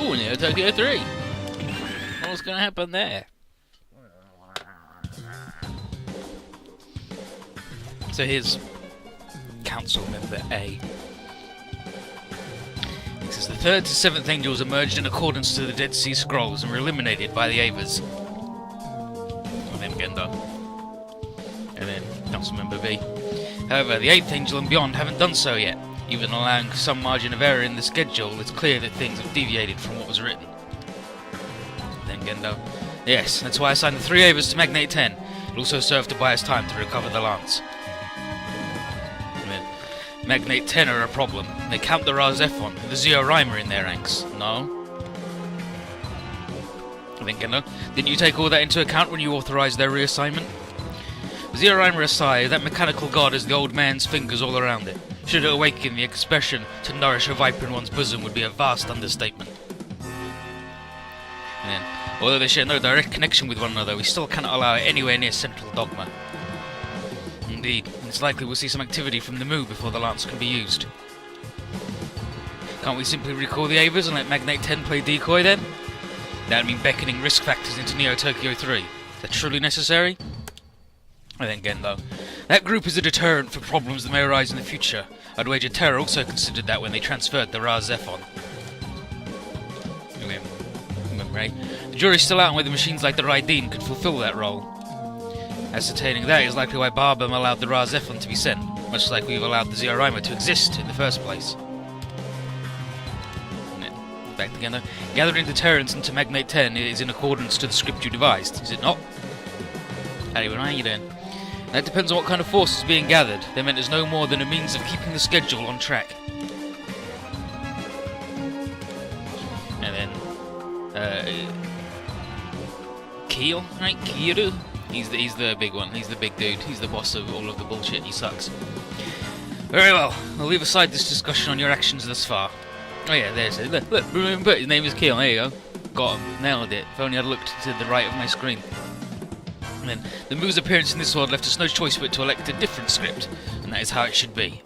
Ooh, Neo Tokyo 3. What's gonna happen there? So here's Council Member A. It says the 3rd to 7th Angels emerged in accordance to the Dead Sea Scrolls and were eliminated by the Avers. And then Gendo. And then Council Member B. However, the 8th Angel and beyond haven't done so yet. Even allowing some margin of error in the schedule, it's clear that things have deviated from what was written. Then Gendo. Yes, that's why I signed the 3 Avers to Magnate 10. It also served to buy us time to recover the Lance. Magnate 10 are a problem. They count the Raz Ephon and the Zeo Rhymer in their ranks. No? I think, didn't you take all that into account when you authorized their reassignment? Zeo Rhymer aside, that mechanical god has the old man's fingers all around it. Should it awaken, the expression to nourish a viper in one's bosom would be a vast understatement. And then, although they share no direct connection with one another, we still cannot allow it anywhere near central dogma. Indeed, it's likely we'll see some activity from the Mu before the Lance can be used. Can't we simply recall the Avers and let Magnate 10 play decoy then? That'd mean beckoning risk factors into Neo Tokyo 3. Is that truly necessary? I think again though, that group is a deterrent for problems that may arise in the future. I'd wager Terra also considered that when they transferred the Raz Zephon. Right? The jury's still out on whether machines like the Raideen could fulfill that role. Ascertaining that is likely why Barbam allowed the Raz Zephon to be sent, much like we've allowed the Zeo Rhymer to exist in the first place. Back together. Gathering deterrents into Magnate 10 is in accordance to the script you devised, is it not? Anyway, how are you doing? That depends on what kind of force is being gathered. They meant as no more than a means of keeping the schedule on track. And then, Keel, right? Kiru? He's the big one. He's the big dude. He's the boss of all of the bullshit. He sucks. Very well. I'll leave aside this discussion on your actions thus far. Oh yeah, there's it. Look, remember, his name is Keel. There you go. Got him. Nailed it. If only I'd looked to the right of my screen. And then, the Mu's appearance in this world left us no choice but to elect a different script, and that is how it should be.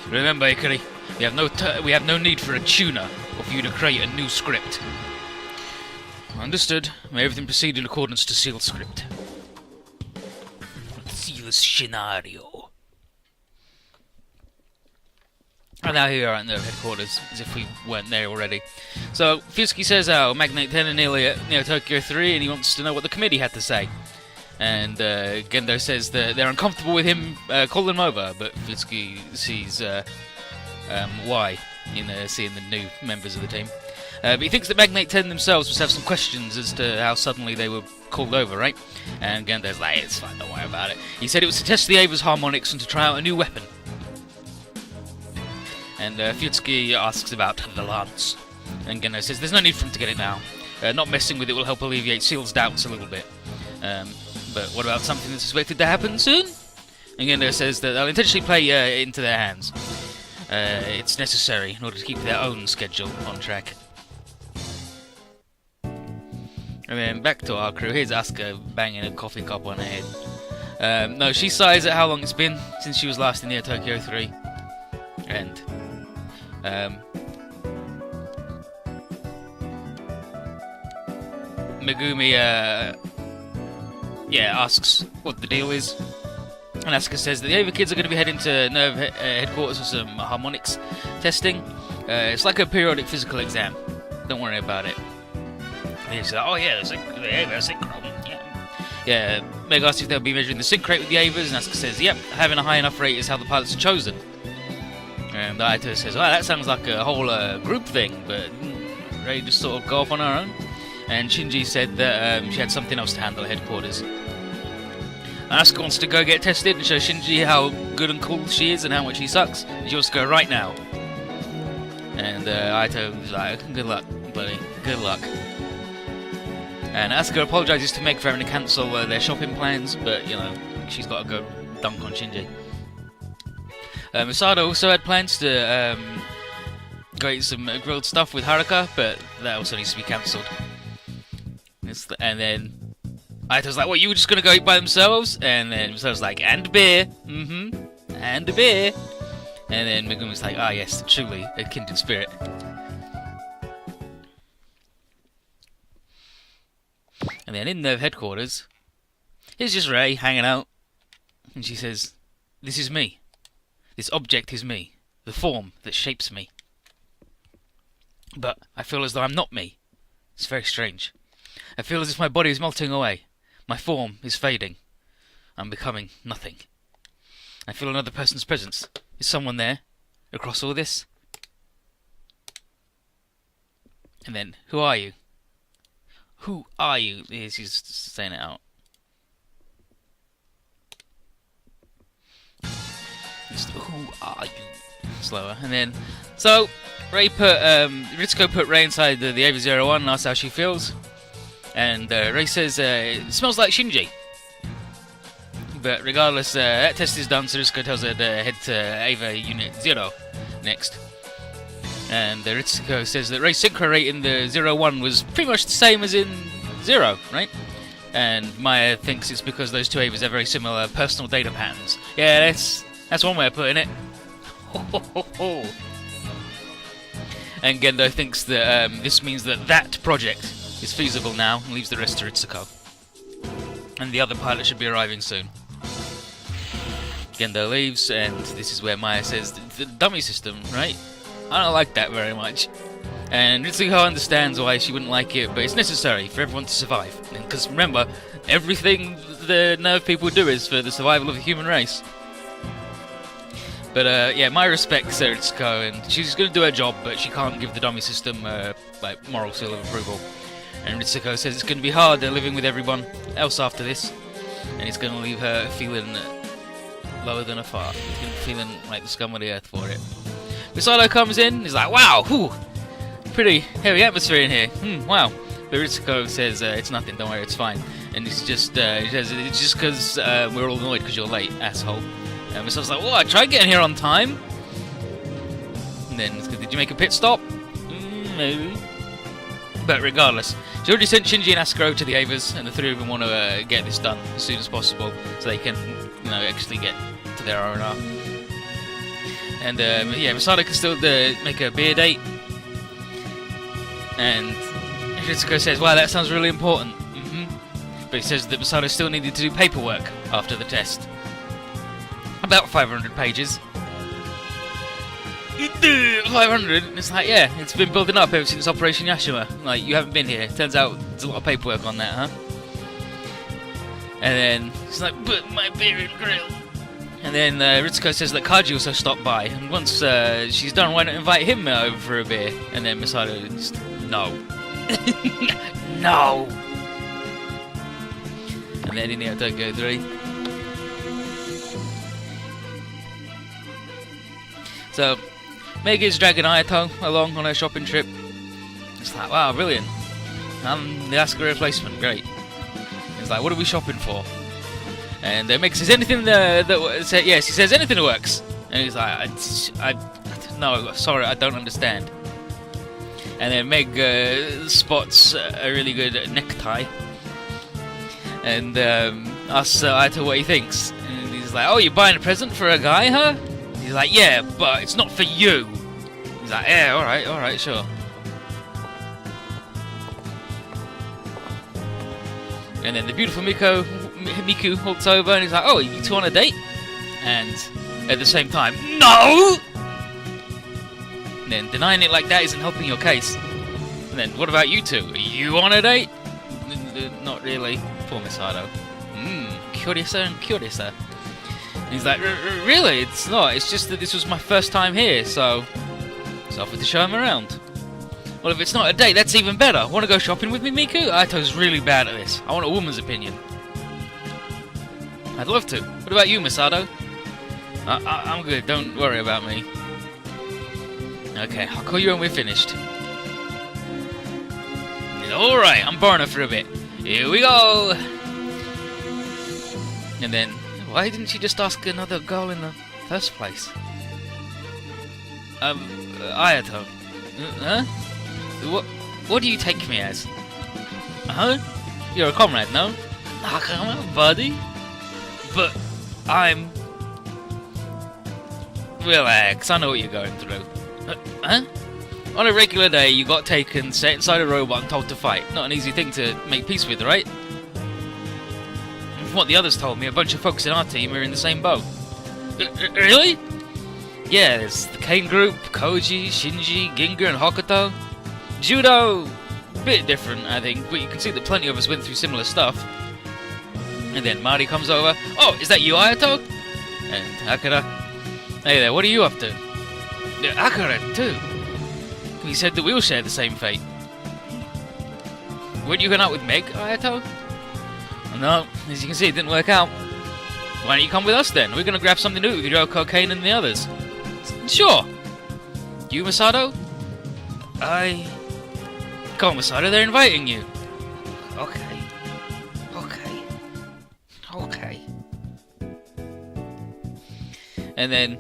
Remember, Ikari, we have no need for a tuner, or for you to create a new script. Understood. May everything proceed in accordance to sealed script. Sealed scenario. And now here we are at the headquarters, as if we weren't there already. So, Fusky says, Magnate 10 and nearly at Neo Tokyo 3, and he wants to know what the committee had to say. And Gendo says that they're uncomfortable with him calling them over, but Fusky sees why in seeing the new members of the team. But he thinks that Magnate 10 themselves must have some questions as to how suddenly they were called over, right? And Gendo's like, it's fine, don't worry about it. He said it was to test the Ava's harmonics and to try out a new weapon. And Fusky asks about the Lance. And Gendo says there's no need for him to get it now. Not messing with it will help alleviate Seal's doubts a little bit. But what about something that's expected to happen soon? And Gendo says that they'll intentionally play it into their hands. It's necessary in order to keep their own schedule on track. And then back to our crew. Here's Asuka banging a coffee cup on her head. No, she sighs at how long it's been since she was last in Neo Tokyo 3. And Megumi asks what the deal is. And Asuka says that the Ava kids are going to be heading to Nerve headquarters for some harmonics testing. It's like a periodic physical exam. Don't worry about it. And he's like, oh yeah, the Ava synchro. Yeah, Meg asks if they'll be measuring the sync rate with the Avas, and Asuka says, yep, having a high enough rate is how the pilots are chosen. And Aito says, well, that sounds like a whole group thing, but ready to sort of go off on her own. And Shinji said that she had something else to handle at headquarters. And Asuka wants to go get tested and show Shinji how good and cool she is and how much he sucks. And she wants to go right now. And Aito's like, good luck, buddy, good luck. And Asuka apologises to Meg for having to cancel their shopping plans, but, you know, she's got to go dunk on Shinji. Masada also had plans to go eat some grilled stuff with Haruka, but that also needs to be cancelled. And then Aito's like, what, you were just going to go eat by themselves? And then Masada's like, and beer. And a beer. And then Megumi's like, ah yes, truly a kindred spirit. And then in the headquarters, here's just Rei hanging out, and she says, "This is me. This object is me. The form that shapes me. But I feel as though I'm not me. It's very strange. I feel as if my body is melting away. My form is fading. I'm becoming nothing. I feel another person's presence. Is someone there, across all this?" And then, "Who are you? Who are you?" She's saying it out. Just, "Who are you?" Slower. And then, so Ritsuko put Rei inside the Ava 01 and asked how she feels. And Rei says it smells like Shinji. But regardless, that test is done, so Ritsuko tells her to head to Ava Unit 0 next. And Ritsuko says that Rei's synchro rate in the 01 was pretty much the same as in 0, right? And Maya thinks it's because those two Avas have very similar personal data patterns. Yeah, that's one way of putting it. And Gendo thinks that this means that project is feasible now and leaves the rest to Ritsuko. And the other pilot should be arriving soon. Gendo leaves, and this is where Maya says, "The dummy system, right? I don't like that very much." And Ritsuko understands why she wouldn't like it, but it's necessary for everyone to survive. Because remember, everything the nerve people do is for the survival of the human race. But yeah, Maya respects Ritsuko, and she's going to do her job, but she can't give the dummy system like moral seal of approval. And Ritsuko says it's going to be hard living with everyone else after this, and it's going to leave her feeling lower than a fart. Feeling like the scum of the earth for it. Misato comes in, he's like, "Wow, whew, pretty heavy atmosphere in here. Wow." But Ritsuko says it's nothing, don't worry, it's fine. And it's just it's just because we're all annoyed because you're late, asshole. And Misato's like, "Well, I tried getting here on time." And then, "Did you make a pit stop?" Maybe. But regardless, she already sent Shinji and Asakura to the Avas, and the three of them want to get this done as soon as possible, so they can, actually get to their R&R. And yeah, Misato can still make a beer date. And Ritsuko says, "Wow, that sounds really important." But he says that Misato still needed to do paperwork after the test. About 500 pages. 500? And it's like, yeah, it's been building up ever since Operation Yashima. Like, you haven't been here. Turns out there's a lot of paperwork on that, huh? And then he's like, "But my beer and grill." And then Ritsuko says that Kaji also stopped by, and once she's done, why not invite him over for a beer? And then Misato just, no. No! And then in the Tokyo 3. So, Mega's dragging Ayato along on her shopping trip. It's like, wow, brilliant. I'm the Asuka replacement, great. It's like, what are we shopping for? And Meg says, anything yes, he says, anything that works. And he's like, no, sorry, I don't understand. And then Meg spots a really good necktie. And asks Ayato what he thinks. And he's like, "Oh, you're buying a present for a guy, huh?" He's like, "Yeah, but it's not for you." He's like, "Yeah, alright, sure." And then the beautiful Miku walks over and he's like, "Oh, you two on a date?" And at the same time, "No!" And then denying it like that isn't helping your case. And then, "What about you two? Are you on a date?" "Not really." Poor Misato. Curiouser and curiouser. And he's like, "Really? It's not. It's just that this was my first time here, so I offered to show him around." "Well, if it's not a date, that's even better. Want to go shopping with me, Miku?" Aito's really bad at this. I want a woman's opinion. "I'd love to. What about you, Misato?" I'm good. Don't worry about me." "Okay, I'll call you when we're finished." "Alright, I'm borrowing her for a bit. Here we go!" And then, why didn't she just ask another girl in the first place? Ayato. Huh? What do you take me as? Huh? You're a comrade, no? "Ah, come on, buddy." "But I'm..." Relax, I know what you're going through. Huh? On a regular day, you got taken, set inside a robot and told to fight. Not an easy thing to make peace with, right? From what the others told me, a bunch of folks in our team are in the same boat. Really? Yeah, there's the Kane group, Koji, Shinji, Ginga and Hokuto. Judo! Bit different, I think, but you can see that plenty of us went through similar stuff. And then Mari comes over. Oh, is that you, Ayato? And Akira. Hey there, what are you up to? Akira, too. He said that we all share the same fate. Weren't you going out with Meg, Ayato? No, as you can see, it didn't work out. Why don't you come with us then? We're going to grab something to do with Ryoko, Kane and the others. Sure. You, Masato? Come on, Masato, they're inviting you. Okay. And then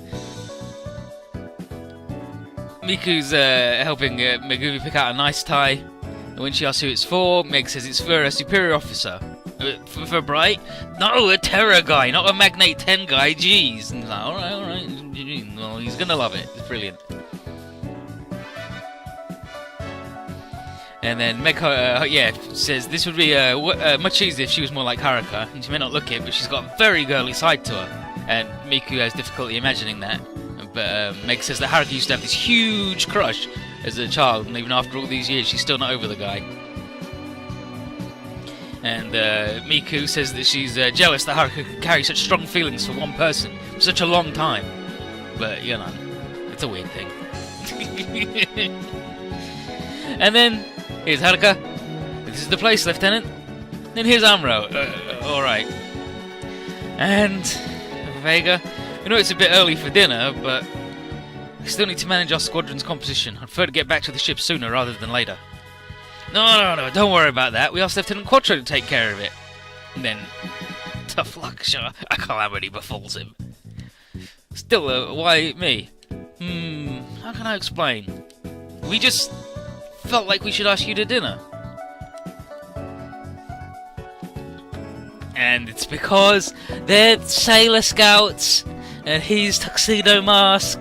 Miku's helping Megumi pick out a nice tie. And when she asks who it's for, Meg says it's for a superior officer. For Bright? No, a Terror guy, not a Magnate 10 guy. Jeez. And he's like, alright. Well, he's gonna love it. It's brilliant. And then Meg, says this would be much easier if she was more like Haruka. And she may not look it, but she's got a very girly side to her. And Miku has difficulty imagining that. But Meg says that Haruka used to have this huge crush as a child, and even after all these years, she's still not over the guy. And Miku says that she's jealous that Haruka could carry such strong feelings for one person for such a long time. But, you know, it's a weird thing. And then, here's Haruka. This is the place, Lieutenant. Then here's Amuro. Alright. And Vega. I know it's a bit early for dinner, but we still need to manage our squadron's composition. I'd prefer to get back to the ship sooner rather than later. No, don't worry about that. We asked Lieutenant Quattro to take care of it. And then, tough luck, sure. A calamity befalls him. Still, why me? How can I explain? We just felt like we should ask you to dinner. And it's because they're Sailor Scouts, and he's Tuxedo Mask.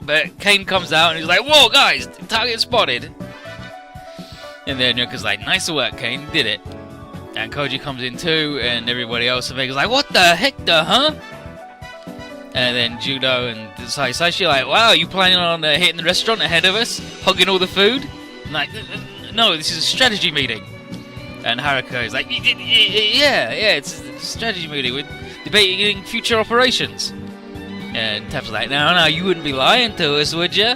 But Kane comes out and he's like, whoa guys, target spotted. And then Yoko's like, nice work Kane, did it. And Koji comes in too, and everybody else, and Vega's like, what the heck huh? And then Judo and Saisashi are like, wow, you planning on hitting the restaurant ahead of us? Hogging all the food? I'm like, no, this is a strategy meeting. And Haruka is like, yeah, it's a strategy meeting. We're debating future operations. And Tap's like, no, you wouldn't be lying to us, would you?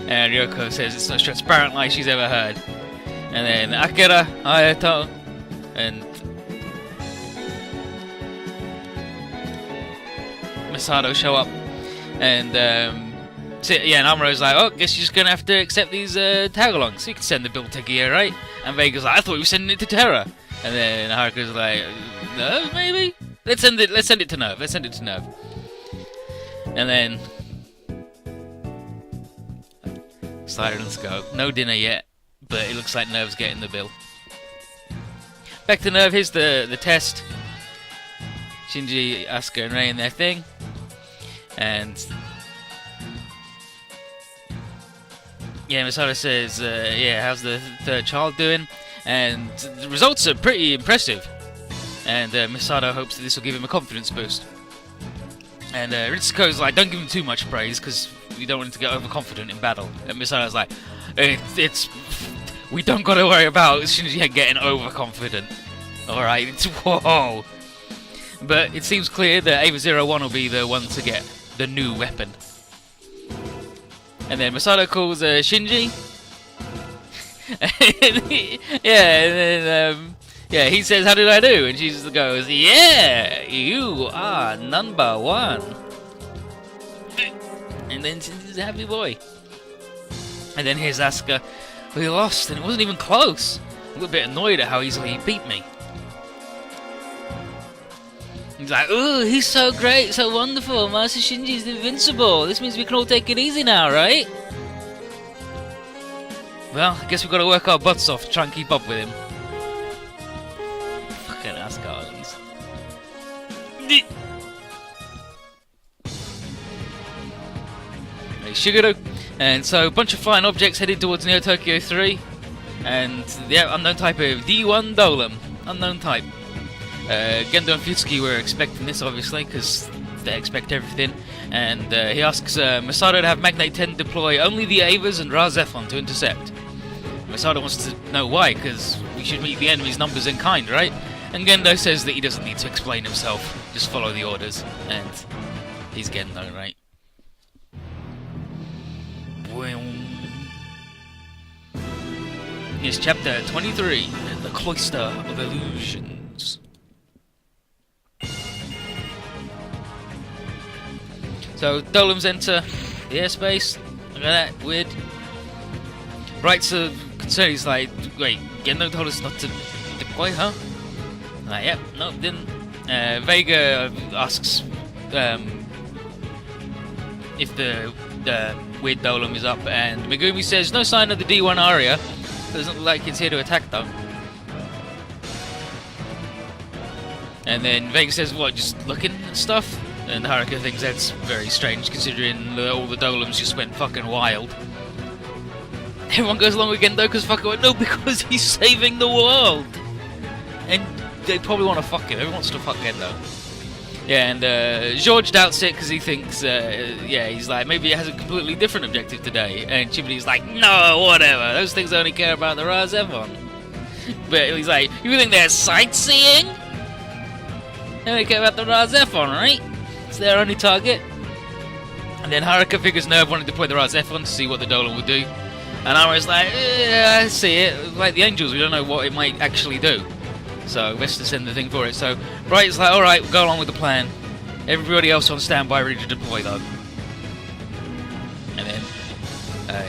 And Ryoko says it's the most transparent lie she's ever heard. And then Akira, Ayato, and Masato show up. And and Amuro's like, oh, guess you're just gonna have to accept these tag-alongs. So you can send the bill to Gear, right? And Vega's like, I thought we were sending it to Terra. And then Haruka's like, no, maybe? Let's send it to Nerve. And then silence go. No dinner yet, but it looks like Nerve's getting the bill. Back to Nerve, here's the test. Shinji, Asuka and Rei in their thing. And Masato says, how's the third child doing? And the results are pretty impressive. And Masato hopes that this will give him a confidence boost. And Ritsuko's like, don't give him too much praise, because we don't want him to get overconfident in battle. And Masato's like, we don't got to worry about Shinji getting overconfident. Alright, whoa. But it seems clear that Ava 01 will be the one to get the new weapon. And then Masato calls Shinji. He says, how did I do? And she just goes, yeah, you are number one. And then Shinji's a happy boy. And then here's Asuka. We lost, and it wasn't even close. I'm a bit annoyed at how easily he beat me. He's like, ooh, he's so great, so wonderful. Master Shinji's invincible. This means we can all take it easy now, right? Well, I guess we've got to work our butts off to try and keep up with him. Fucking Asuka, Shigeru. And so a bunch of flying objects headed towards Neo Tokyo 3. And yeah, unknown type of D1 Dolem. Unknown type. Gendo and Futsuki were expecting this, obviously, because they expect everything. And he asks Masato to have Magnate 10 deploy only the Avas and Ra Zephon to intercept. Masato wants to know why, because we should meet the enemy's numbers in kind, right? And Gendo says that he doesn't need to explain himself, just follow the orders. And he's Gendo, right? Here's chapter 23, The Cloister of Illusions. So, Dolems enter the airspace. Look at that, weird. Bright's concerned, he's like, wait, Gendo told us not to deploy, huh? Yep, no, didn't. Vega asks if the weird Dolem is up, and Megumi says no sign of the D1 Aria. Doesn't look like it's here to attack though. And then Vega says, what, just looking at stuff? And Haruka thinks that's very strange considering all the Dolems just went fucking wild. Everyone goes along with Gendo because because he's saving the world! And they probably want to fuck him. Everyone wants to fuck Gendo. Yeah, and George doubts it because he thinks, yeah, he's like, maybe it has a completely different objective today. And Chimney's like, no, whatever. Those things only care about the Ra Zephon. But he's like, you think they're sightseeing? They only care about the Ra Zephon, right? It's their only target. And then Haruka figures Nerve wanted to deploy the Ra Zephon to see what the Dolem would do. And Amara's like, yeah, I see it. Like the Angels, we don't know what it might actually do. So, best to send the thing for it. So, Bright's like, alright, we'll go along with the plan. Everybody else on standby, ready to deploy, though. And then,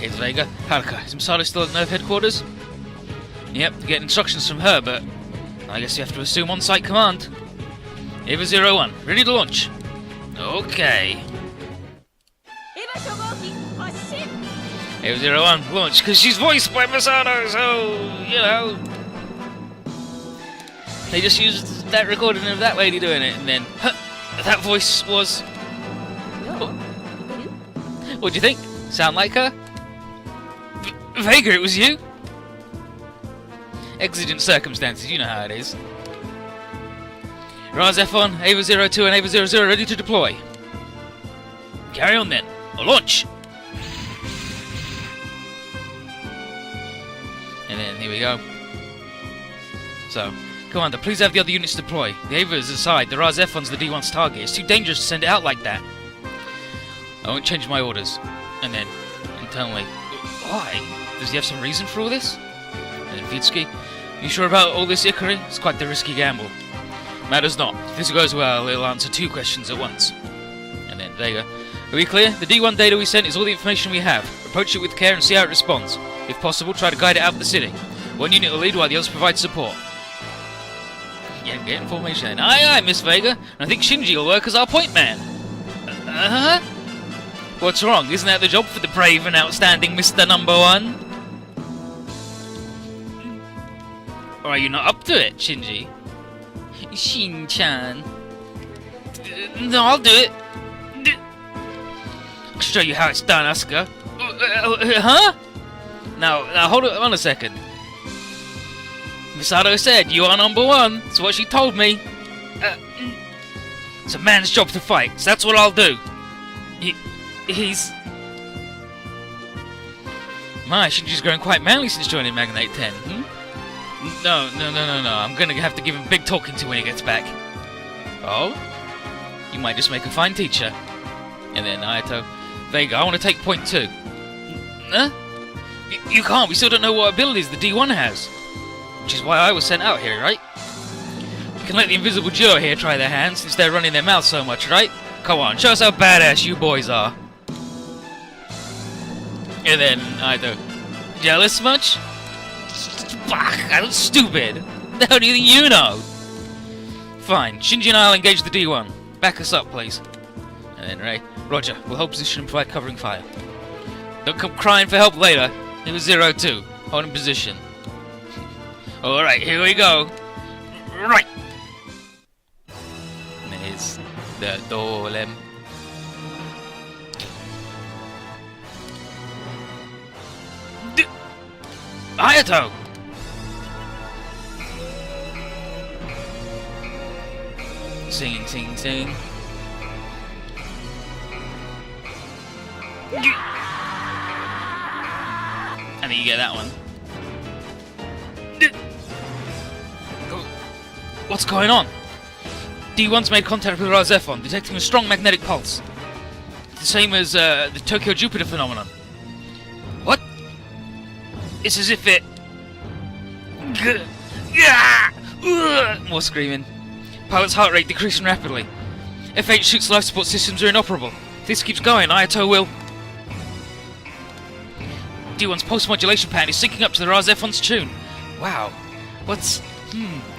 here's Vega. Haruka, is Masato still at Nerve headquarters? Yep, to get instructions from her, but I guess you have to assume on-site command. Eva 01, ready to launch. Okay. Eva 01, launch, because she's voiced by Masato, so, you know. They just used that recording of that lady doing it, and then that voice was. What do you think? Sound like her? Vega, it was you? Exigent circumstances, you know how it is. Ra Zephon, Ava 02 and Ava 00 ready to deploy. Carry on then. Launch! And then here we go. So. Commander, please have the other units deploy. The Ava is aside. The Ra Zephon's the D1's target. It's too dangerous to send it out like that. I won't change my orders. And then, internally, why? Does he have some reason for all this? And then Vitsuki, you sure about all this, Ikari? It's quite the risky gamble. Matters not. If this goes well, it'll answer 2 questions at once. And then Vega, are we clear? The D1 data we sent is all the information we have. Approach it with care and see how it responds. If possible, try to guide it out of the city. One unit will lead while the others provide support. Yeah, get information then. Aye, Miss Vega. And I think Shinji will work as our point man. Uh-huh. What's wrong? Isn't that the job for the brave and outstanding Mr. Number 1? Or are you not up to it, Shinji? Shin-chan. No, I'll do it. I'll show you how it's done, Asuka. Huh? Now, hold on a second. Misato said, you are number 1. That's what she told me. It's a man's job to fight, so that's what I'll do. He's... My, Shinji's grown quite manly since joining Magnate 10. No. I'm gonna have to give him big talking to when he gets back. Oh? You might just make a fine teacher. And then Ayato, Vega, I want to take point 2. Huh? You can't, we still don't know what abilities the D1 has. Which is why I was sent out here, right? We can let the invisible duo here try their hands since they're running their mouths so much, right? Come on, show us how badass you boys are. And then Ayato, jealous much? Fuck, I'm stupid. The hell do you think you know? Fine, Shinji and I'll engage the D1. Back us up, please. And then Ray, Roger, we'll hold position and provide covering fire. Don't come crying for help later. It was 02. Hold in position. Alright, here we go. Right. And is the Golem. Hayato! Singing, singing, singing. And then you get that one. What's going on? D1's made contact with Razefon, detecting a strong magnetic pulse. The same as the Tokyo-Jupiter phenomenon. What? It's as if it... More screaming. Pilot's heart rate decreasing rapidly. FH6 life support systems are inoperable. If this keeps going, Ayato will... D1's pulse modulation pattern is syncing up to the Razefon's tune. Wow. What's...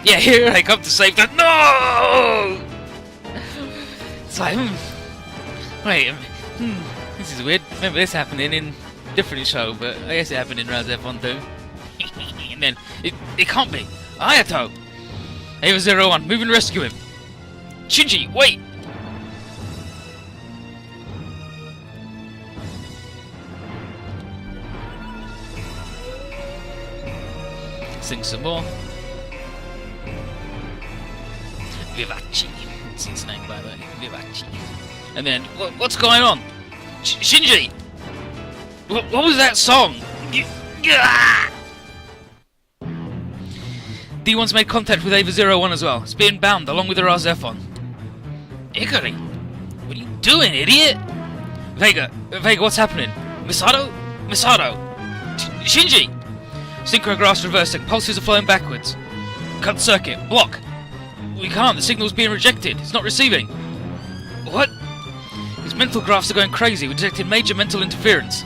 Yeah, here I come to save the... No! It's like, Wait, this is weird. Remember this happening in a different show, but I guess it happened in Razefon too. And then, it can't be. Ayato! Ava 01, move and rescue him. Shinji, wait! Sing some more. Vivaci. It's his name, by the way. Vivaci. And then, what's going on? Shinji! What was that song? D1's made contact with Ava 01 as well. It's being bound along with the Razefon. Ikari! What are you doing, idiot? Vega, what's happening? Misato? Shinji! Synchrograph's reversing. Pulses are flowing backwards. Cut circuit. Block. We can't. The signal's being rejected. It's not receiving. What? His mental graphs are going crazy. We detected major mental interference.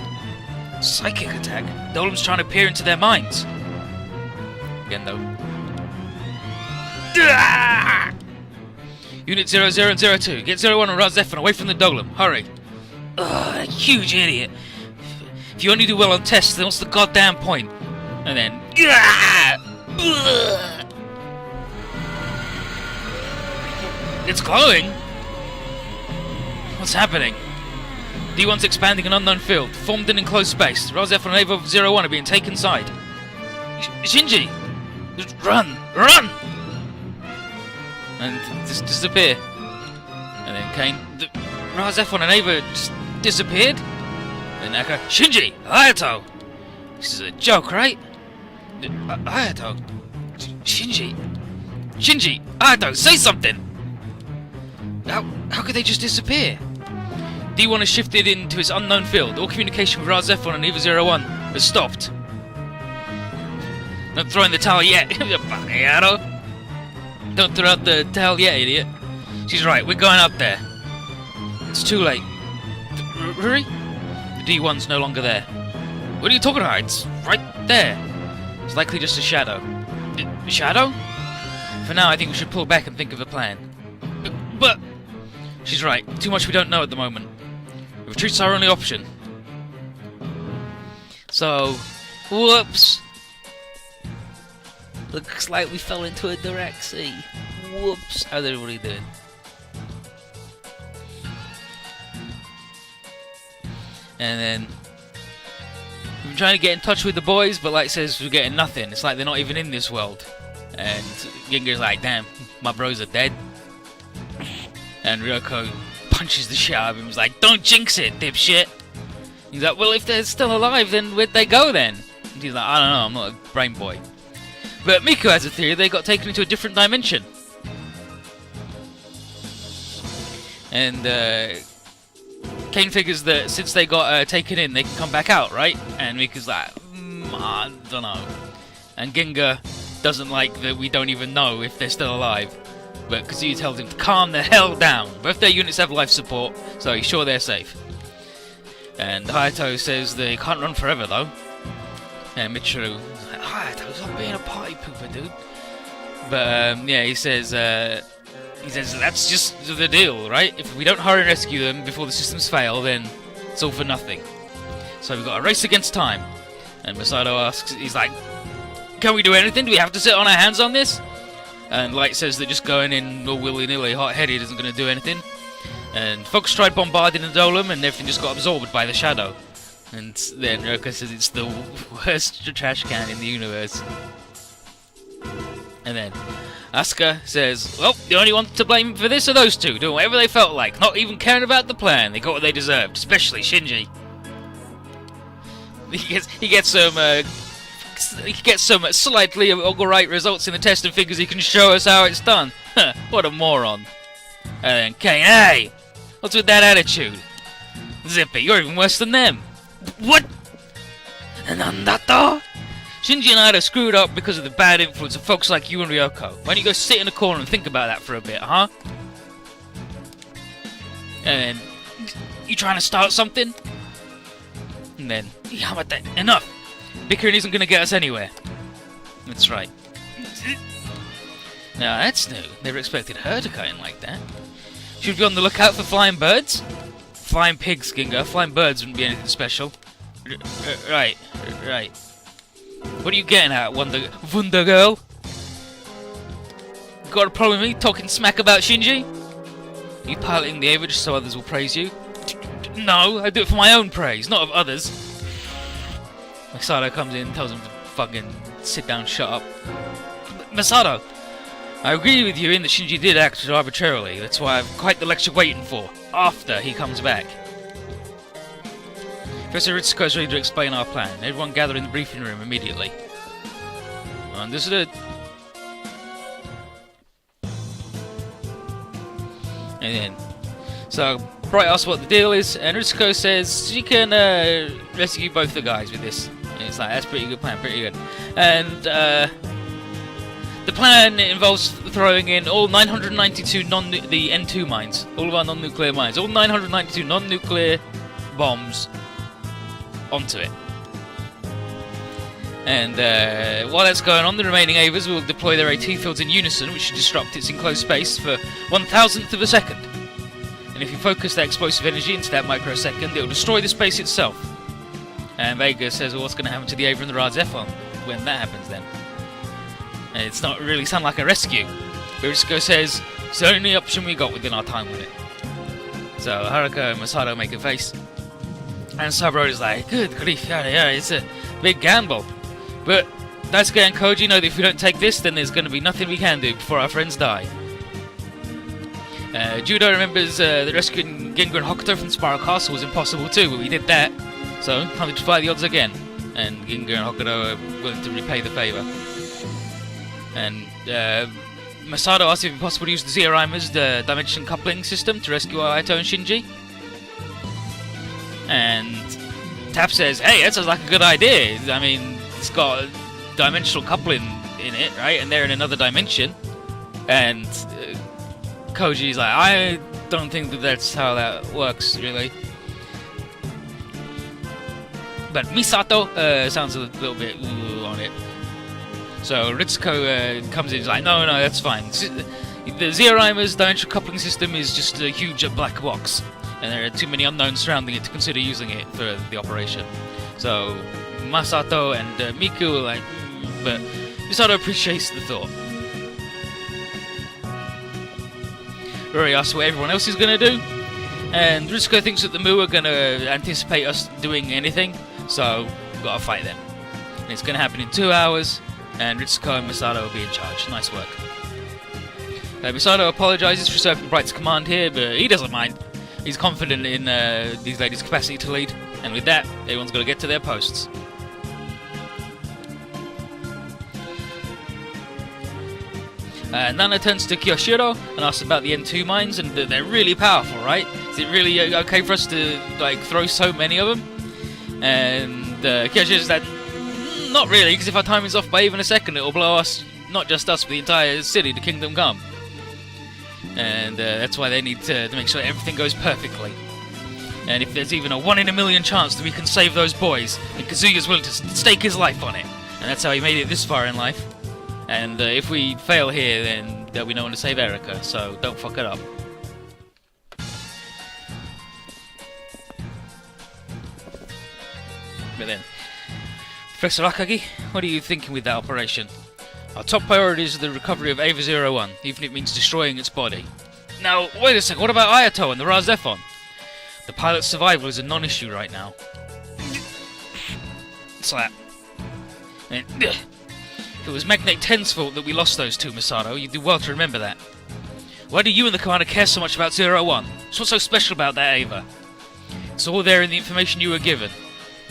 Psychic attack. The Golem's trying to peer into their minds. Again, though. Unit 00 and 02. Get 01 and Razefon away from the Golem. Hurry. Ugh, huge idiot. If you only do well on tests, then what's the goddamn point? And then... It's glowing! What's happening? D1's expanding an unknown field, formed in enclosed space. Razefon and Ava 01 are being taken inside. Shinji! Run! Run! And just disappear. And then Kane... Razefon and Ava just disappeared? And Naka... Shinji! Hayato! This is a joke, right? Hayato... Shinji... Hayato, say something! How could they just disappear? D1 has shifted into its unknown field. All communication with Razefon and Eva 01 has stopped. Not throwing the towel yet, Hayato! Don't throw out the towel yet, idiot. She's right, we're going up there. It's too late. Ruri? The D1's no longer there. What are you talking about? It's right there. It's likely just a shadow. A shadow? For now, I think we should pull back and think of a plan. But... She's right. Too much we don't know at the moment. Retreat's our only option. So... Whoops! Looks like we fell into a direct sea. Whoops! How's everybody doing? And then... We've been trying to get in touch with the boys, but like it says, we're getting nothing. It's like they're not even in this world. And Ginger's like, damn, my bros are dead. And Ryoko punches the shit out of him. He's like, don't jinx it, dipshit. He's like, well, if they're still alive, then where'd they go then? And he's like, I don't know, I'm not a brain boy. But Miku has a theory they got taken into a different dimension. And Kane figures that since they got taken in, they can come back out, right? And Miku's like, I don't know. And Ginga doesn't like that we don't even know if they're still alive. But Kazuya tells him to calm the hell down. Both their units have life support, so he's sure they're safe. And Hayato says they can't run forever, though. And Michiru, like, Hayato, stop being a party pooper, dude. But yeah, he says that's just the deal, right? If we don't hurry and rescue them before the systems fail, then it's all for nothing. So we've got a race against time. And Masato asks, he's like, can we do anything? Do we have to sit on our hands on this? And Light says that just going in all willy-nilly, hot-headed, isn't going to do anything. And Fox tried bombarding the Dolem, and everything just got absorbed by the shadow. And then Roka says it's the worst trash can in the universe. And then Asuka says, well, the only one to blame for this are those two, doing whatever they felt like, not even caring about the plan. They got what they deserved, especially Shinji. He gets some slightly alright results in the test and figures he can show us how it's done. What a moron. And then Kane, hey! What's with that attitude? Zippy, you're even worse than them. What? Nandato? Shinji and Ida screwed up because of the bad influence of folks like you and Ryoko. Why don't you go sit in a corner and think about that for a bit, huh? And then, you trying to start something? And then, how about that? Enough! Bickering isn't going to get us anywhere. That's right. Now that's new. Never expected her to cut in like that. Should we be on the lookout for flying birds? Flying pigs, Ginga. Flying birds wouldn't be anything special. Right. What are you getting at, Wonder Girl? Got a problem with me talking smack about Shinji? Are you piloting the Ava just so others will praise you? No, I do it for my own praise, not of others. Masato comes in and tells him to fucking sit down, shut up. Masato, I agree with you in that Shinji did act arbitrarily. That's why I've quite the lecture waiting for, after he comes back. Professor Ritsuko is ready to explain our plan. Everyone gather in the briefing room immediately. Understood. And then, so Bright asks what the deal is, and Ritsuko says she can rescue both the guys with this. And it's like, that's pretty good plan, pretty good. And the plan involves throwing in all 992 the N2 mines, all of our non-nuclear mines, all 992 non-nuclear bombs onto it. And while that's going on, the remaining Avas will deploy their AT fields in unison, which should disrupt its enclosed space for 1,000th of a second. And if you focus that explosive energy into that microsecond, it will destroy the space itself. And Vega says, well, what's going to happen to the Ava and the Ra Zephon when that happens then? And it's not really sound like a rescue. Ritsuko says, it's the only option we got within our time limit. So Haruka and Masato make a face. And Saburo is like, good grief, yeah, it's a big gamble. But Daisuke and Koji know that if we don't take this, then there's going to be nothing we can do before our friends die. Judo remembers that rescuing Gengar and Hokuto from Spiral Castle was impossible too, but we did that. So, time to try the odds again. And Gengar and Hokuto are willing to repay the favour. And Masato asks if it's possible to use the Zeorima's the dimension coupling system to rescue Aito and Shinji. And Tap says, hey, that sounds like a good idea. I mean, it's got dimensional coupling in it, right? And they're in another dimension. And Koji's like, I don't think that that's how that works, really. But Misato sounds a little bit on it. So Ritsuko comes in and is like, no, that's fine. The Zeorima's dimensional coupling system is just a huge black box. And there are too many unknowns surrounding it to consider using it for the operation. So Masato and Miku are like, but Misato appreciates the thought. Rory asks what everyone else is going to do, and Ritsuko thinks that the Mu are going to anticipate us doing anything, so we've got to fight them. And it's going to happen in 2 hours, and Ritsuko and Masato will be in charge. Nice work. Masato apologises for usurping Bright's command here, but he doesn't mind. He's confident in these ladies' capacity to lead, and with that, everyone's got to get to their posts. Nana turns to Kiyoshiro and asks about the N2 mines, and they're really powerful, right? Is it really okay for us to throw so many of them? And Kiyoshiro said, not really, because if our timing's off by even a second, it will blow us, not just us, but the entire city to Kingdom Come. And that's why they need to make sure everything goes perfectly. And if there's even a 1 in a million chance that we can save those boys, then Kazuya's willing to stake his life on it. And that's how he made it this far in life. And if we fail here, then there'll be no one to save Erika, so don't fuck it up. But then, Professor Akagi, what are you thinking with that operation? Our top priority is the recovery of Ava-01, even if it means destroying its body. Now, wait a second, what about Ayato and the Ra-Zephon? The pilot's survival is a non-issue right now. Slap. And, if it was Magnate 10's fault that we lost those two, Masato, you'd do well to remember that. Why do you and the commander care so much about 01? What's so special about that Ava? It's all there in the information you were given.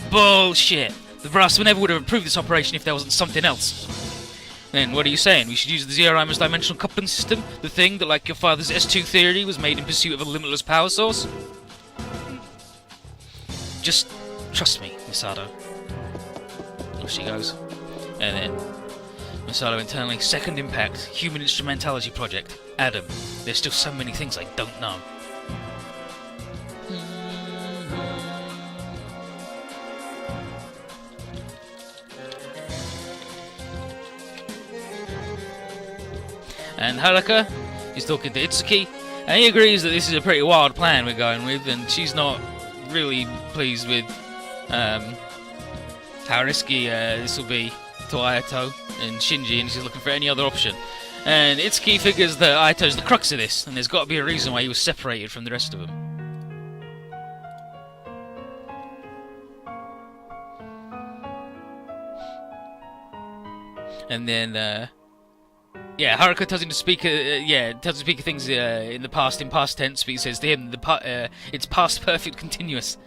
Bullshit! The Brass never would have approved this operation if there wasn't something else. Then what are you saying? We should use the Zeroimer's dimensional coupling system? The thing that, like your father's S2 theory, was made in pursuit of a limitless power source? Just trust me, Masato. Off she goes. And then Masato internally, second impact, human instrumentality project. Adam, there's still so many things I don't know. And Haruka is talking to Itsuki, and he agrees that this is a pretty wild plan we're going with, and she's not really pleased with how risky this will be to Ayato and Shinji, and she's looking for any other option. And Itsuki figures that Ayato's the crux of this, and there's got to be a reason why he was separated from the rest of them. And then, yeah, Haruka tells him to speak. Tells him to speak of things in past tense. But he says to him, it's past perfect continuous.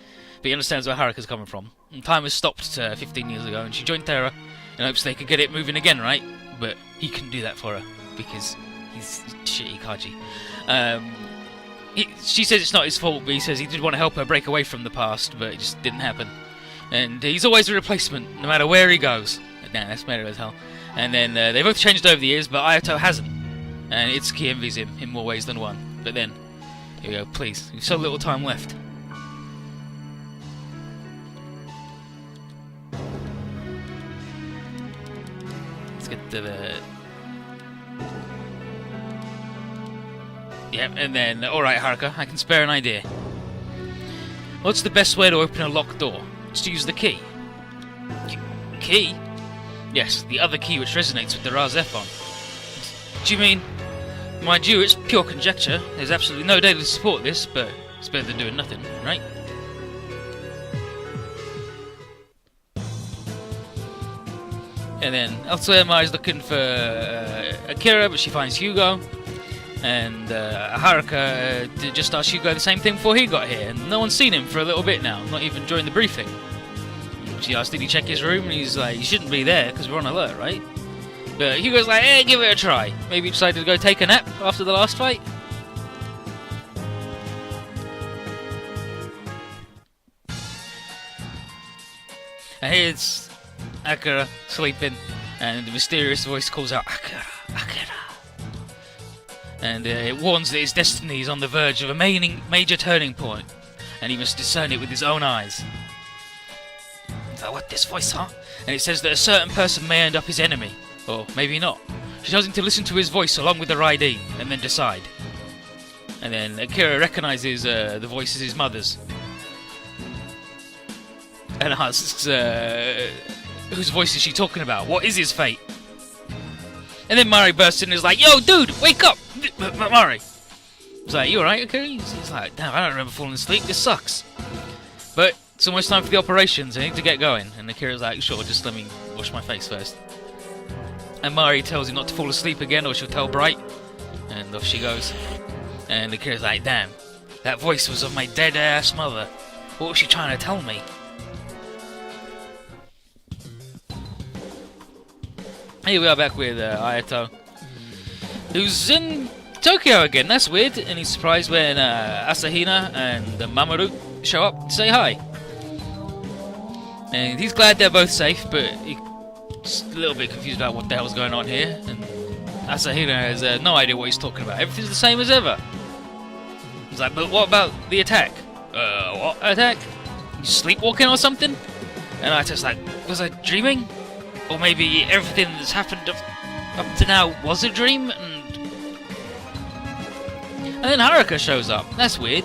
But he understands where Haruka's coming from. And time has stopped 15 years ago, and she joined Terra in hopes they could get it moving again, right? But he couldn't do that for her because he's shitty Kaji. She says it's not his fault, but he says he did want to help her break away from the past, but it just didn't happen. And he's always a replacement, no matter where he goes. Nah, that's meta as hell. And then they both changed over the years, but Ayato hasn't. And Itsuki envies him in more ways than one. But then, here we go, please, we've so little time left. Let's get to the... Yep, and then, alright Haruka, I can spare an idea. What's the best way to open a locked door? It's to use the key. Key? Yes, the other key which resonates with the Ra-Zephon. Do you mean? Mind you, it's pure conjecture. There's absolutely no data to support this, but it's better than doing nothing, right? And then elsewhere, Mai's looking for Akira, but she finds Hugo. And Haruka just asked Hugo the same thing before he got here, and no one's seen him for a little bit now, not even during the briefing. She asked, did he check his room? And he's like, you shouldn't be there because we're on alert, right? But Hugo's like, hey, give it a try. Maybe he decided to go take a nap after the last fight. And here's Akira sleeping, and the mysterious voice calls out, Akira, Akira. And it warns that his destiny is on the verge of a major turning point, and he must discern it with his own eyes. What, this voice, huh? And it says that a certain person may end up his enemy, or maybe not. She tells him to listen to his voice along with her ID, and then decide. And then Akira recognises the voice as his mother's, and asks, whose voice is she talking about? What is his fate? And then Mari bursts in and is like, yo, dude, wake up! Mari! He's like, you alright, Akira? He's like, damn, I don't remember falling asleep, this sucks. But it's almost time for the operations, I need to get going. And Akira's like, sure, just let me wash my face first. And Mari tells him not to fall asleep again or she'll tell Bright. And off she goes. And Akira's like, damn, that voice was of my dead-ass mother. What was she trying to tell me? Here we are back with Ayato, who's in Tokyo again. That's weird. And he's surprised when Asahina and Mamoru show up to say hi. And he's glad they're both safe, but he's a little bit confused about what the hell's going on here. And Asahina has no idea what he's talking about. Everything's the same as ever. He's like, but what about the attack? What attack? You sleepwalking or something? And Ayato's like, was I dreaming? Or maybe everything that's happened up to now was a dream? And then Haruka shows up. That's weird.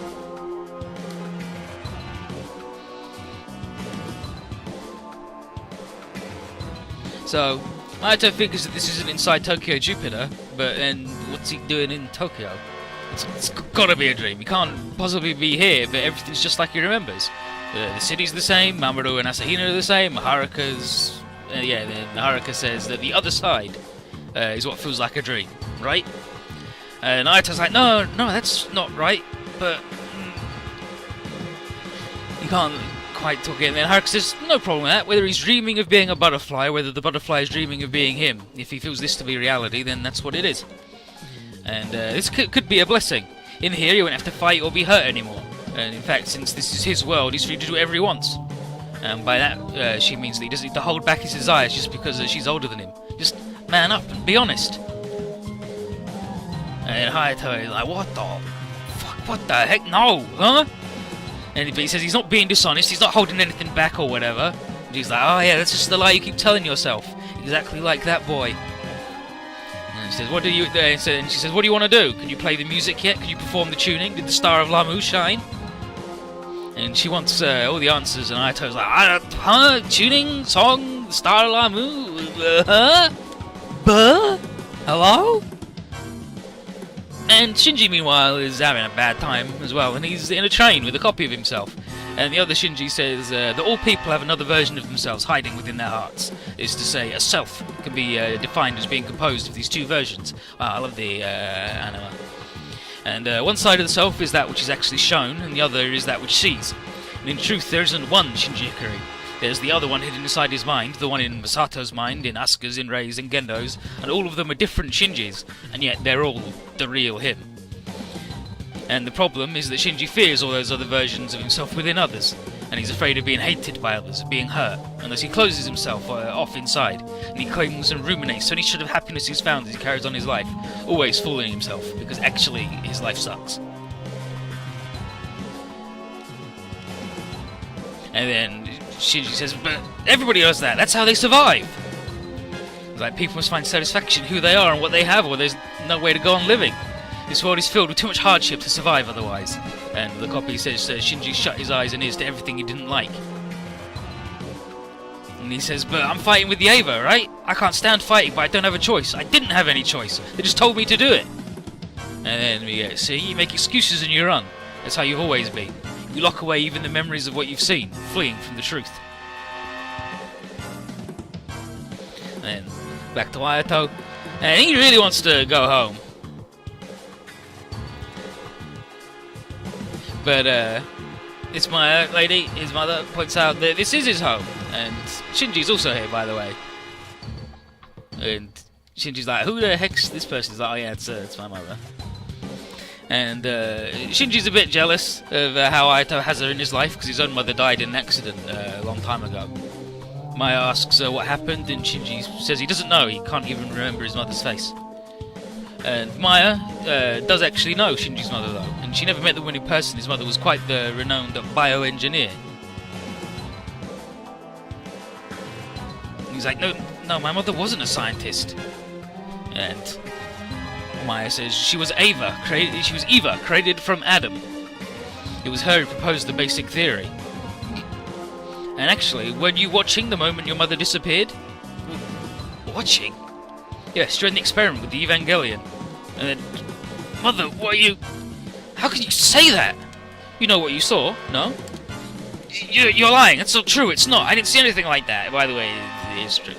So, Ayato figures that this isn't inside Tokyo Jupiter, but then what's he doing in Tokyo? It's gotta be a dream. He can't possibly be here, but everything's just like he remembers. The city's the same, Mamoru and Asahina are the same, Haruka's... then Haruka says that the other side is what feels like a dream, right? And Ayato's like, no, that's not right, but... you can't quite talk it. And then Haruka says, no problem with that, whether he's dreaming of being a butterfly, or whether the butterfly is dreaming of being him. If he feels this to be reality, then that's what it is. And this could be a blessing. In here, he won't have to fight or be hurt anymore. And in fact, since this is his world, he's free to do whatever he wants. And by that, she means that he doesn't need to hold back his desires just because she's older than him. Just man up and be honest. And Hayato is like, what the fuck, what the heck, no, huh? But he says he's not being dishonest, he's not holding anything back or whatever. And he's like, oh yeah, that's just the lie you keep telling yourself. Exactly like that boy. And he says, what do you... and she says, what do you want to do? Can you play the music yet? Can you perform the tuning? Did the star of Lamu shine? And she wants all the answers, and Ayato's like, tuning, song, the star of Lamu, hello? And Shinji, meanwhile, is having a bad time as well, and he's in a train with a copy of himself. And the other Shinji says that all people have another version of themselves hiding within their hearts. Is to say, a self can be defined as being composed of these two versions. I love the anime. And one side of the self is that which is actually shown, and the other is that which sees. And in truth, there isn't one Shinji Ikari. There's the other one hidden inside his mind, the one in Masato's mind, in Asuka's, in Rei's, in Gendo's, and all of them are different Shinjis, and yet they're all the real him. And the problem is that Shinji fears all those other versions of himself within others, and he's afraid of being hated by others, of being hurt, unless he closes himself off inside, and he clings and ruminates any shred of happiness he's found as he carries on his life, always fooling himself, because actually his life sucks. And then Shinji says, but everybody does that, that's how they survive! It's like, people must find satisfaction in who they are and what they have, or there's no way to go on living. This world is filled with too much hardship to survive otherwise. And the copy says Shinji shut his eyes and ears to everything he didn't like. And he says, but I'm fighting with the Ava, right? I can't stand fighting, but I don't have a choice. I didn't have any choice. They just told me to do it. And then we get, see, you make excuses and you run. That's how you've always been. You lock away even the memories of what you've seen, fleeing from the truth. And then back to Ayato. And he really wants to go home. But this Maya lady, his mother, points out that this is his home. And Shinji's also here, by the way. And Shinji's like, who the heck's this person? He's like, oh yeah, it's my mother. And Shinji's a bit jealous of how Ayato has her in his life, because his own mother died in an accident a long time ago. Maya asks what happened, and Shinji says he doesn't know, he can't even remember his mother's face. And Maya does actually know Shinji's mother though, and she never met the woman in person. His mother was quite the renowned bioengineer. And he's like, no, my mother wasn't a scientist. And Maya says she was Eva, created from Adam. It was her who proposed the basic theory. And actually, weren't you watching the moment your mother disappeared? Watching? Yes, during the experiment with the Evangelion. And then, Mother, what are you... How can you say that? You know what you saw, no? You're lying, that's not true, it's not. I didn't see anything like that. By the way, it is true.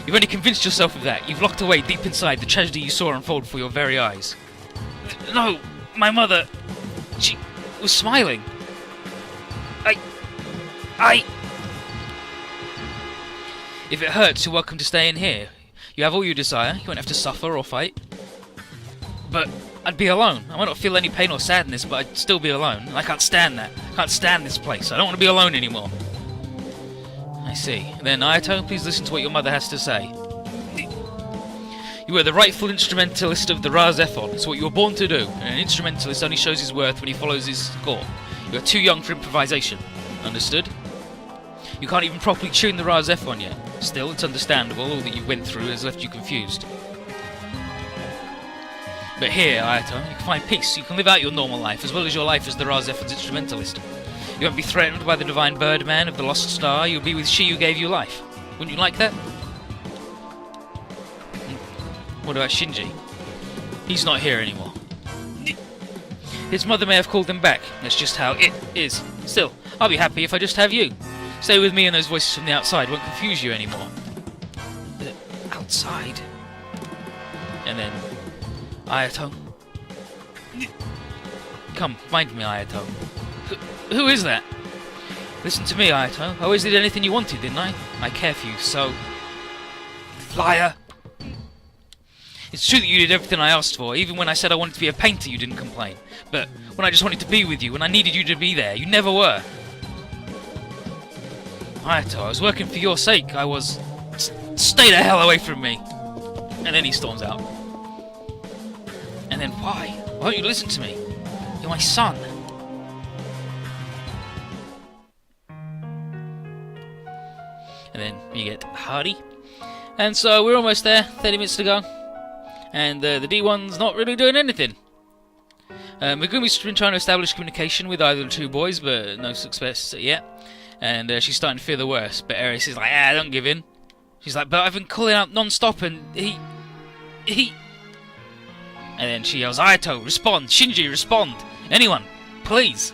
You've only convinced yourself of that. You've locked away deep inside the tragedy you saw unfold before your very eyes. No, my mother... She was smiling. If it hurts, you're welcome to stay in here. You have all you desire, you won't have to suffer or fight. But I'd be alone. I might not feel any pain or sadness, but I'd still be alone. And I can't stand that. I can't stand this place. I don't want to be alone anymore. I see. Then, Ayato, please listen to what your mother has to say. You were the rightful instrumentalist of the Ra Zephon. It's what you were born to do. And an instrumentalist only shows his worth when he follows his score. You are too young for improvisation. Understood? You can't even properly tune the Ra Zephon yet. Still, it's understandable. All that you went through has left you confused. But here, Ayato, you can find peace. You can live out your normal life, as well as your life as the Ra Zephon's instrumentalist. You won't be threatened by the divine birdman of the lost star. You'll be with she who gave you life. Wouldn't you like that? What about Shinji? He's not here anymore. His mother may have called him back. That's just how it is. Still, I'll be happy if I just have you. Stay with me and those voices from the outside won't confuse you anymore. The outside? And then, Ayato. Come, find me, Ayato. Who is that? Listen to me, Ayato. I always did anything you wanted, didn't I? I care for you, so... Liar! It's true that you did everything I asked for. Even when I said I wanted to be a painter, you didn't complain. But when I just wanted to be with you, when I needed you to be there, you never were. Ayato, I was working for your sake. I was... Stay the hell away from me! And then he storms out. And then why? Why don't you listen to me? You're my son. And then you get Hardy. And so we're almost there, 30 minutes to go. And the D1's not really doing anything. Megumi's been trying to establish communication with either of the two boys, but no success yet. And she's starting to fear the worst. But Ares is like, don't give in. She's like, but I've been calling out non-stop and he... And then she yells, Ayato, respond! Shinji, respond! Anyone, please!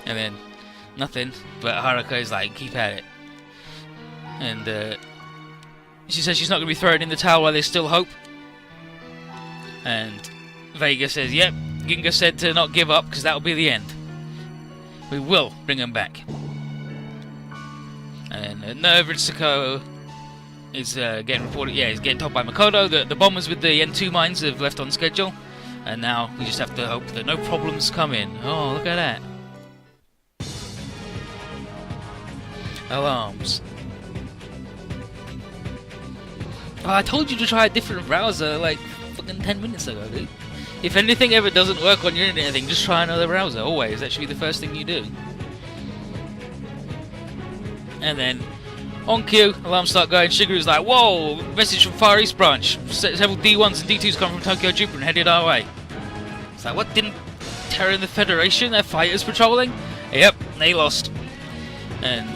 And then, nothing. But Haruka is like, keep at it. And she says she's not going to be thrown in the towel while there's still hope. And Vega says, yep, Ginga said to not give up because that'll be the end. We will bring him back. And Nervitsuko is getting reported, he's getting told by Makoto that the bombers with the N2 mines have left on schedule. And now we just have to hope that no problems come in. Oh, look at that. Alarms. Oh, I told you to try a different browser like fucking 10 minutes ago, dude. If anything ever doesn't work on your internet thing, just try another browser. Always. That should be the first thing you do. And then, on cue, alarms start going. Shigeru's like, whoa, message from Far East Branch. Several D1s and D2s come from Tokyo Jupiter and headed our way. It's like, what, didn't Terra and the Federation have fighters patrolling? Yep, they lost. And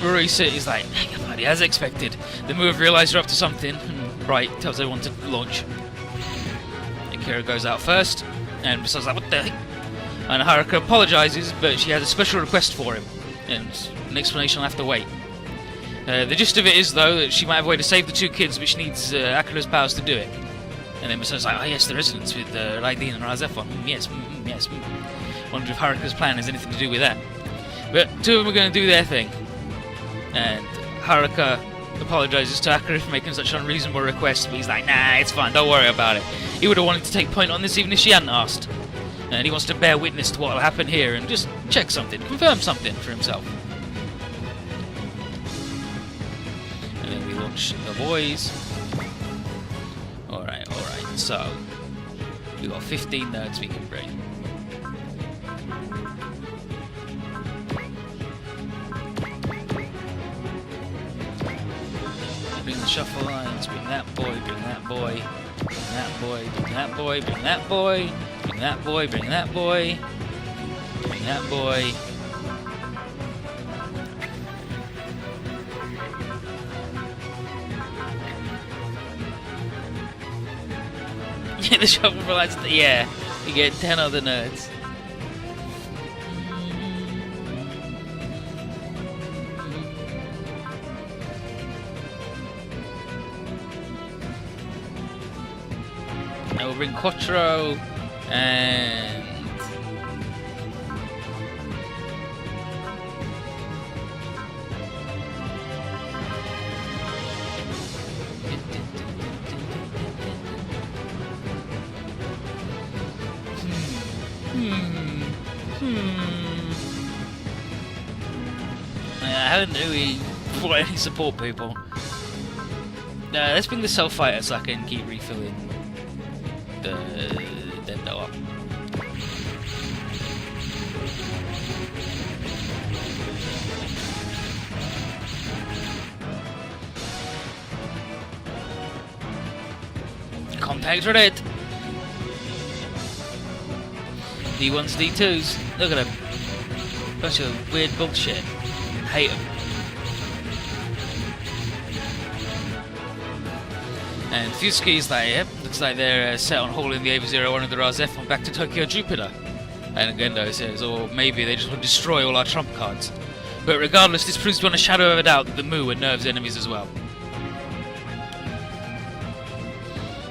Marisa is like, buddy, as expected. The move realised you're up to something. And right, tells everyone to launch. Akira goes out first, and Misa's like, what the heck? And Haruka apologises, but she has a special request for him. And an explanation will have to wait. The gist of it is, though, that she might have a way to save the two kids, which needs Akira's powers to do it. And then Misa's like, oh yes, the resonance with Raiden and Razefon. Yes. Wonder if Haruka's plan has anything to do with that. But two of them are going to do their thing. And Haruka apologises to Akira for making such an unreasonable request, but he's like, nah, it's fine, don't worry about it. He would have wanted to take point on this even if she hadn't asked. And he wants to bear witness to what will happen here and just check something, confirm something for himself. And then we launch the boys. Alright, so we've got 15 nerds we can bring. Bring the shuffle lines, bring that boy, bring that boy, bring that boy, bring that boy, bring that boy, bring that boy, bring that boy, bring that boy. The shuffle for lights, yeah, you get 10 other nerds. I will bring Quattro and I haven't really brought any support people. Let's bring the Self Fighter so I can keep refilling the Dendo up. Contact red. D1s, D2s. Look at them. Bunch of weird bullshit. Hate them. And Fusky's like, yep, looks like they're set on hauling the Ava-01 and the Raz-F1 back to Tokyo Jupiter. And Gendo says, or maybe they just want to destroy all our trump cards. But regardless, this proves beyond a shadow of a doubt that the Mu are Nerve's enemies as well.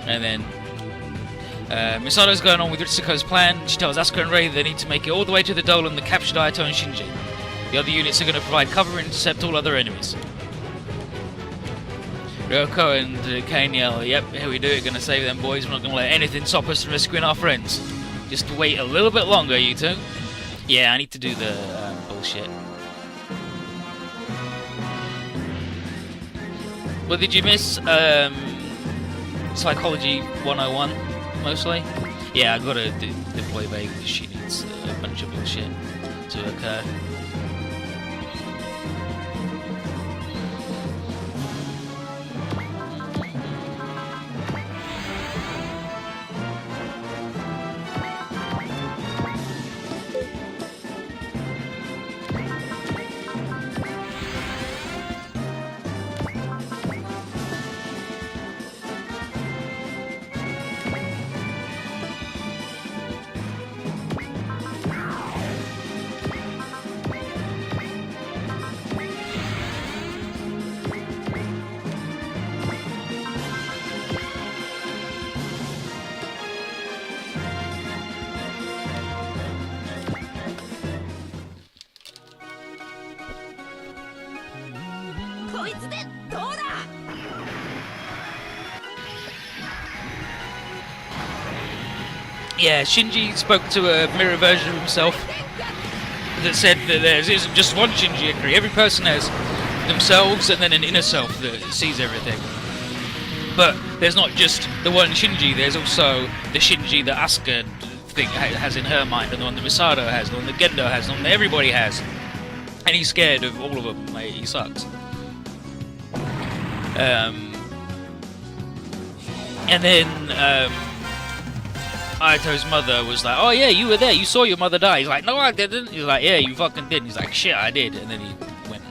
And then Misato's going on with Ritsuko's plan. She tells Asuka and Rei they need to make it all the way to the Dole and the captured Ayato and Shinji. The other units are going to provide cover and intercept all other enemies. Ryoko and Kane yell, yep, here we do it, gonna save them boys, we're not gonna let anything stop us from rescuing our friends. Just wait a little bit longer, you two. Yeah, I need to do the bullshit. What did you miss? Psychology 101, mostly? Yeah, I gotta deploy Babe because she needs a bunch of bullshit to occur. Yeah, Shinji spoke to a mirror version of himself that said that there isn't just one Shinji Ikari. Every person has themselves and then an inner self that sees everything. But there's not just the one Shinji, there's also the Shinji that Asuka has in her mind, and the one that Misato has, the one that Gendo has, the one that everybody has. And he's scared of all of them, like, he sucks. And then Ayato's mother was like, oh yeah, you were there, you saw your mother die. He's like, no I didn't. He's like, yeah, you fucking did. He's like, shit, I did. And then he went,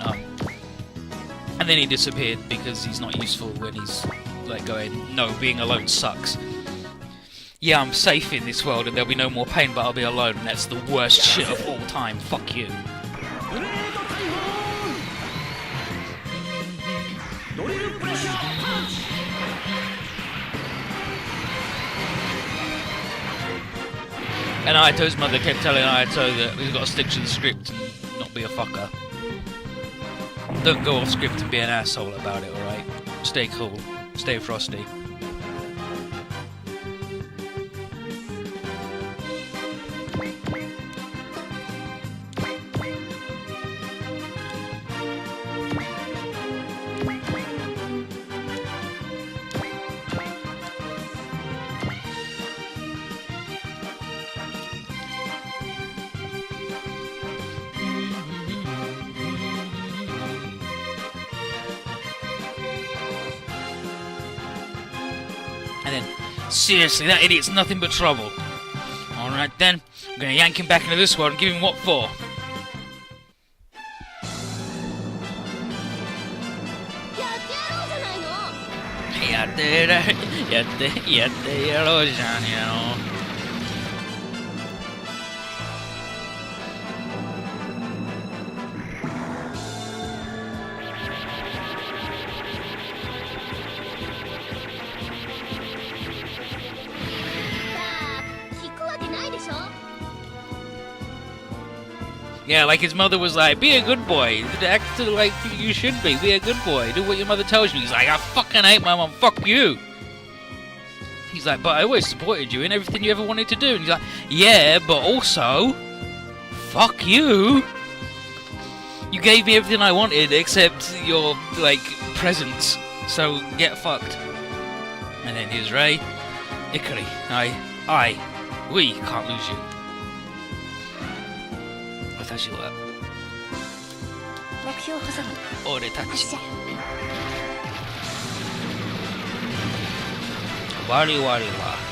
and then he disappeared because he's not useful when he's like going, no, being alone sucks. Yeah, I'm safe in this world and there'll be no more pain, but I'll be alone, and that's the worst shit of all time. Fuck you. And Ayato's mother kept telling Ayato that he's got to stick to the script and not be a fucker. Don't go off script and be an asshole about it, alright? Stay cool. Stay frosty. And then, seriously, that idiot's nothing but trouble. Alright then, I'm gonna yank him back into this world and give him what for. Yeah, like his mother was like, be a good boy, act like you should be a good boy, do what your mother tells you. He's like, I fucking hate my mom, fuck you. He's like, but I always supported you in everything you ever wanted to do. And he's like, yeah, but also, fuck you. You gave me everything I wanted except your, like, presents, so get fucked. And then here's Rei. Ikari, we can't lose you. 私は目標保存俺たち我々は